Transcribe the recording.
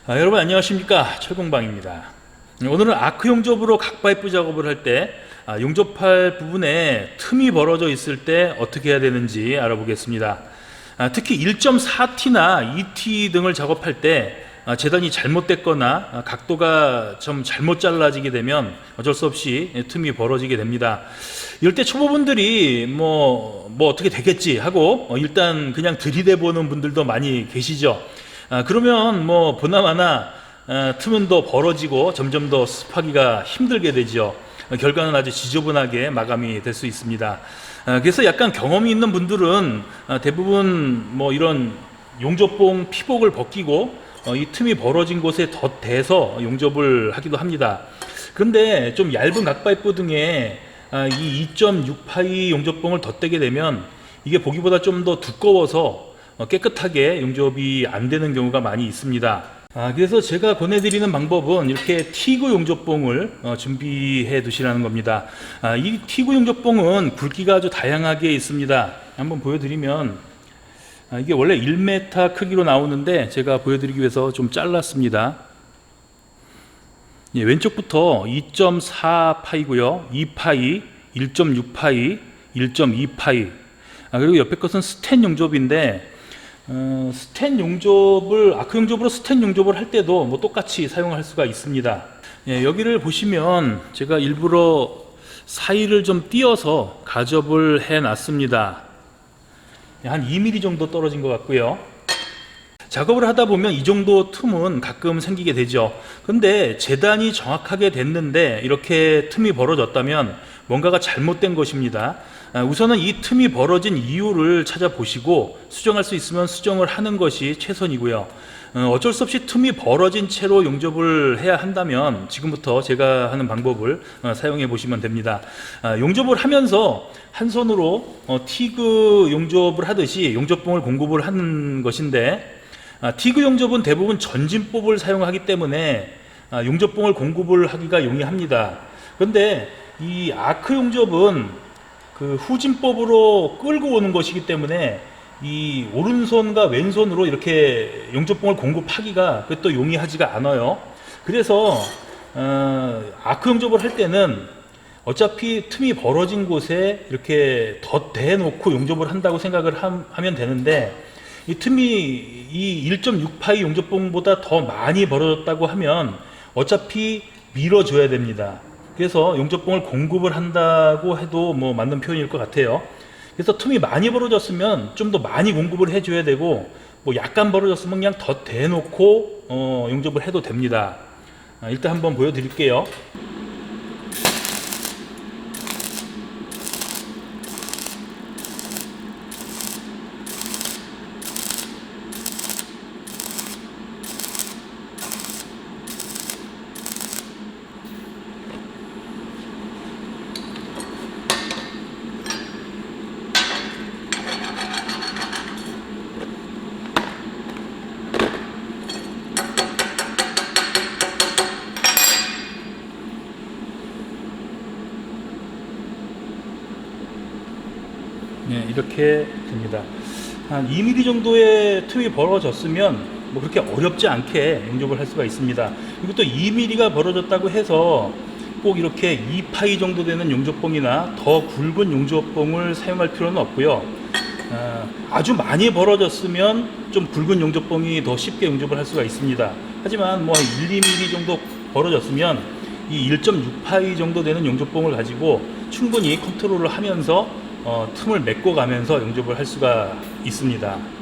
여러분 안녕하십니까, 철공방입니다. 오늘은 아크 용접으로 각파이프 작업을 할 때 용접할 부분에 틈이 벌어져 있을 때 어떻게 해야 되는지 알아보겠습니다. 특히 1.4T나 2T 등을 작업할 때 재단이 잘못됐거나 각도가 좀 잘못 잘라지게 되면 어쩔 수 없이 틈이 벌어지게 됩니다. 이럴 때 초보분들이 뭐 어떻게 되겠지 하고 일단 그냥 들이대 보는 분들도 많이 계시죠. 그러면 뭐 보나마나 틈은 더 벌어지고 점점 더 습하기가 힘들게 되죠. 결과는 아주 지저분하게 마감이 될 수 있습니다. 그래서 약간 경험이 있는 분들은 대부분 뭐 이런 용접봉 피복을 벗기고 이 틈이 벌어진 곳에 덧대서 용접을 하기도 합니다. 그런데 좀 얇은 각파이프 등에 이 2.6파이 용접봉을 덧대게 되면 이게 보기보다 좀 더 두꺼워서 깨끗하게 용접이 안 되는 경우가 많이 있습니다. 그래서 제가 권해드리는 방법은 이렇게 T9 용접봉을 준비해 두시라는 겁니다. 이 T9 용접봉은 굵기가 아주 다양하게 있습니다. 한번 보여드리면 이게 원래 1m 크기로 나오는데 제가 보여드리기 위해서 좀 잘랐습니다. 왼쪽부터 2.4파이고요, 2파이, 1.6파이, 1.2파이, 그리고 옆에 것은 스텐 용접인데 스텐 용접을 아크 용접으로 스텐 용접을 할 때도 뭐 똑같이 사용할 수가 있습니다. 여기를 보시면 제가 일부러 사이를 좀 띄어서 가접을 해 놨습니다. 한 2mm 정도 떨어진 것 같고요. 작업을 하다 보면 이 정도 틈은 가끔 생기게 되죠. 근데 재단이 정확하게 됐는데 이렇게 틈이 벌어졌다면 뭔가가 잘못된 것입니다. 우선은 이 틈이 벌어진 이유를 찾아보시고 수정할 수 있으면 수정을 하는 것이 최선이고요. 어쩔 수 없이 틈이 벌어진 채로 용접을 해야 한다면 지금부터 제가 하는 방법을 사용해 보시면 됩니다. 용접을 하면서 한 손으로 티그 용접을 하듯이 용접봉을 공급을 하는 것인데, 티그 용접은 대부분 전진법을 사용하기 때문에 용접봉을 공급을 하기가 용이합니다. 그런데 이 아크 용접은 그 후진법으로 끌고 오는 것이기 때문에 이 오른손과 왼손으로 이렇게 용접봉을 공급하기가 또 용이하지가 않아요. 그래서 아크 용접을 할 때는 어차피 틈이 벌어진 곳에 이렇게 덧대 놓고 용접을 한다고 생각을 하면 되는데, 이 틈이 이 1.6파이 용접봉보다 더 많이 벌어졌다고 하면 어차피 밀어줘야 됩니다. 그래서 용접봉을 공급을 한다고 해도 뭐 맞는 표현일 것 같아요. 그래서 틈이 많이 벌어졌으면 좀 더 많이 공급을 해줘야 되고, 뭐 약간 벌어졌으면 그냥 덧대 놓고 용접을 해도 됩니다. 일단 한번 보여드릴게요. 이렇게 됩니다. 한 2mm 정도의 틈이 벌어졌으면 뭐 그렇게 어렵지 않게 용접을 할 수가 있습니다. 그리고 또 2mm가 벌어졌다고 해서 꼭 이렇게 2파이 정도 되는 용접봉이나 더 굵은 용접봉을 사용할 필요는 없고요. 아주 많이 벌어졌으면 좀 굵은 용접봉이 더 쉽게 용접을 할 수가 있습니다. 하지만 뭐 1, 2mm 정도 벌어졌으면 이 1.6파이 정도 되는 용접봉을 가지고 충분히 컨트롤을 하면서 틈을 메꿔가면서 용접을 할 수가 있습니다.